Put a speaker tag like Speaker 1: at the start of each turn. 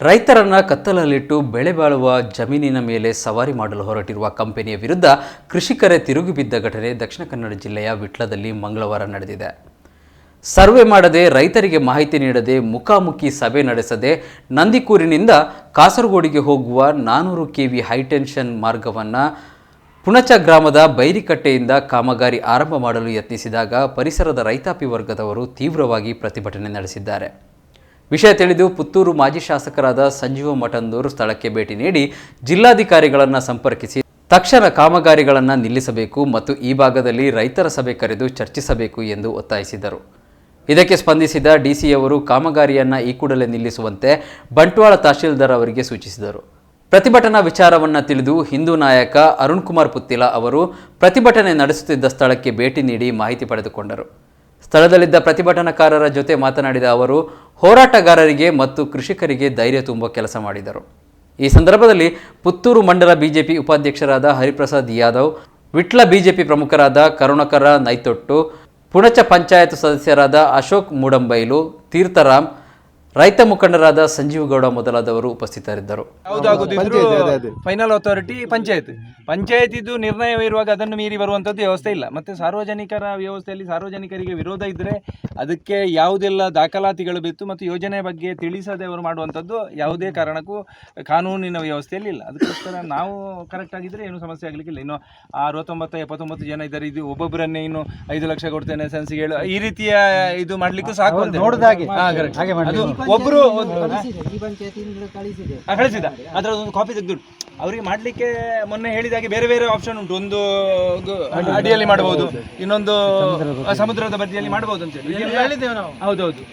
Speaker 1: ರೈತರನ್ನ ಕತ್ತಲಲ್ಲಿಟ್ಟು ಬೆಳೆ ಬಾಳುವ ಜಮೀನಿನ ಮೇಲೆ ಸವಾರಿ ಮಾಡಲು ಹೊರಟಿರುವ ಕಂಪನಿಯ ವಿರುದ್ಧ ಕೃಷಿಕರೇ ತಿರುಗಿ ಬಿದ್ದ ಘಟನೆ ದಕ್ಷಿಣ ಕನ್ನಡ ಜಿಲ್ಲೆಯ ವಿಟ್ಲದಲ್ಲಿ ಮಂಗಳವಾರ ನಡೆದಿದೆ. ಸರ್ವೆ ಮಾಡದೆ, ರೈತರಿಗೆ ಮಾಹಿತಿ ನೀಡದೆ, ಮುಖಾಮುಖಿ ಸಭೆ ನಡೆಸದೆ ನಂದಿಕೂರಿನಿಂದ ಕಾಸರಗೋಡಿಗೆ ಹೋಗುವ 400 ಕೆವಿ ಹೈಟೆನ್ಷನ್ ಮಾರ್ಗವನ್ನು ಪುಣಚ ಗ್ರಾಮದ ಬೈರಿಕಟ್ಟೆಯಿಂದ ಕಾಮಗಾರಿ ಆರಂಭ ಮಾಡಲು ಯತ್ನಿಸಿದಾಗ ಪರಿಸರದ ರೈತಾಪಿ ವರ್ಗದವರು ತೀವ್ರವಾಗಿ ಪ್ರತಿಭಟನೆ ನಡೆಸಿದ್ದಾರೆ. ವಿಷಯ ತಿಳಿದು ಪುತ್ತೂರು ಮಾಜಿ ಶಾಸಕರಾದ ಸಂಜೀವ ಮಠಂದೂರು ಸ್ಥಳಕ್ಕೆ ಭೇಟಿ ನೀಡಿ ಜಿಲ್ಲಾಧಿಕಾರಿಗಳನ್ನು ಸಂಪರ್ಕಿಸಿ ತಕ್ಷಣ ಕಾಮಗಾರಿಗಳನ್ನು ನಿಲ್ಲಿಸಬೇಕು ಮತ್ತು ಈ ಭಾಗದಲ್ಲಿ ರೈತರ ಸಭೆ ಕರೆದು ಚರ್ಚಿಸಬೇಕು ಎಂದು ಒತ್ತಾಯಿಸಿದರು. ಇದಕ್ಕೆ ಸ್ಪಂದಿಸಿದ ಡಿಸಿಯವರು ಕಾಮಗಾರಿಯನ್ನು ಈ ಕೂಡಲೇ ನಿಲ್ಲಿಸುವಂತೆ ಬಂಟ್ವಾಳ ತಹಶೀಲ್ದಾರ್ ಅವರಿಗೆ ಸೂಚಿಸಿದರು. ಪ್ರತಿಭಟನಾ ವಿಚಾರವನ್ನು ತಿಳಿದು ಹಿಂದೂ ನಾಯಕ ಅರುಣ್ ಕುಮಾರ್ ಪುತ್ತಿಲ ಅವರು ಪ್ರತಿಭಟನೆ ನಡೆಸುತ್ತಿದ್ದ ಸ್ಥಳಕ್ಕೆ ಭೇಟಿ ನೀಡಿ ಮಾಹಿತಿ ಪಡೆದುಕೊಂಡರು. ಸ್ಥಳದಲ್ಲಿದ್ದ ಪ್ರತಿಭಟನಾಕಾರರ ಜೊತೆ ಮಾತನಾಡಿದ ಅವರು ಹೋರಾಟಗಾರರಿಗೆ ಮತ್ತು ಕೃಷಿಕರಿಗೆ ಧೈರ್ಯ ತುಂಬುವ ಕೆಲಸ ಮಾಡಿದರು. ಈ ಸಂದರ್ಭದಲ್ಲಿ ಪುತ್ತೂರು ಮಂಡಲ ಬಿಜೆಪಿ ಉಪಾಧ್ಯಕ್ಷರಾದ ಹರಿಪ್ರಸಾದ್ ಯಾದವ್, ವಿಟ್ಲ ಬಿಜೆಪಿ ಪ್ರಮುಖರಾದ ಕರುಣಾಕರ ನೈತೊಟ್ಟು, ಪುಣಚ ಪಂಚಾಯತ್ ಸದಸ್ಯರಾದ ಅಶೋಕ್ ಮೂಡಂಬೈಲು, ತೀರ್ಥರಾಮ್, ರೈತ ಮುಖಂಡರಾದ ಸಂಜೀವ್ ಗೌಡ ಮೊದಲಾದವರು ಉಪಸ್ಥಿತರಿದ್ದರು.
Speaker 2: ಫೈನಲ್ ಅಥಾರಿಟಿ ಪಂಚಾಯತ್ ಇದು ನಿರ್ಣಯವಿರುವಾಗ ಅದನ್ನು ಮೀರಿ ಬರುವಂಥದ್ದು ವ್ಯವಸ್ಥೆ ಇಲ್ಲ. ಮತ್ತು ಸಾರ್ವಜನಿಕರ ವ್ಯವಸ್ಥೆಯಲ್ಲಿ ಸಾರ್ವಜನಿಕರಿಗೆ ವಿರೋಧ ಇದ್ದರೆ ಅದಕ್ಕೆ ಯಾವುದೆಲ್ಲ ದಾಖಲಾತಿಗಳು ಬೇಕು ಮತ್ತು ಯೋಜನೆ ಬಗ್ಗೆ ತಿಳಿಸದೆ ಅವರು ಮಾಡುವಂಥದ್ದು ಯಾವುದೇ ಕಾರಣಕ್ಕೂ ಕಾನೂನಿನ ವ್ಯವಸ್ಥೆಯಲ್ಲಿ ಇಲ್ಲ. ಅದಕ್ಕೋಸ್ಕರ ನಾವು ಕರೆಕ್ಟ್ ಆಗಿದ್ದರೆ ಏನು ಸಮಸ್ಯೆ ಆಗಲಿಕ್ಕಿಲ್ಲ. ಇನ್ನು 69-79 ಜನ ಇದ್ದಾರೆ, ಇದು ಒಬ್ಬೊಬ್ಬರನ್ನೇ ಇನ್ನು 5 ಲಕ್ಷ ಕೊಡ್ತೇನೆ ಸೆನ್ಸಿಗೆ ಹೇಳು ಈ ರೀತಿಯ ಇದು ಮಾಡ್ಲಿಕ್ಕೂ ಸಾಕು ಅಂತ ಒಬ್ಬರು ಕಳಿಸಿದ ಅದರದೊಂದು ಕಾಪಿ ತೆಗೆದು ಅವರಿಗೆ ಮಾಡ್ಲಿಕ್ಕೆ ಮೊನ್ನೆ ಹೇಳಿದಾಗೆ ಬೇರೆ ಬೇರೆ ಆಪ್ಷನ್ ಉಂಟು. ಒಂದು ಅಡಿಯಲ್ಲಿ ಮಾಡಬಹುದು, ಇನ್ನೊಂದು ಸಮುದ್ರದ ಬದಿಯಲ್ಲಿ ಮಾಡಬಹುದು ಅಂತ ಹೇಳಿ ಹೌದೌದು.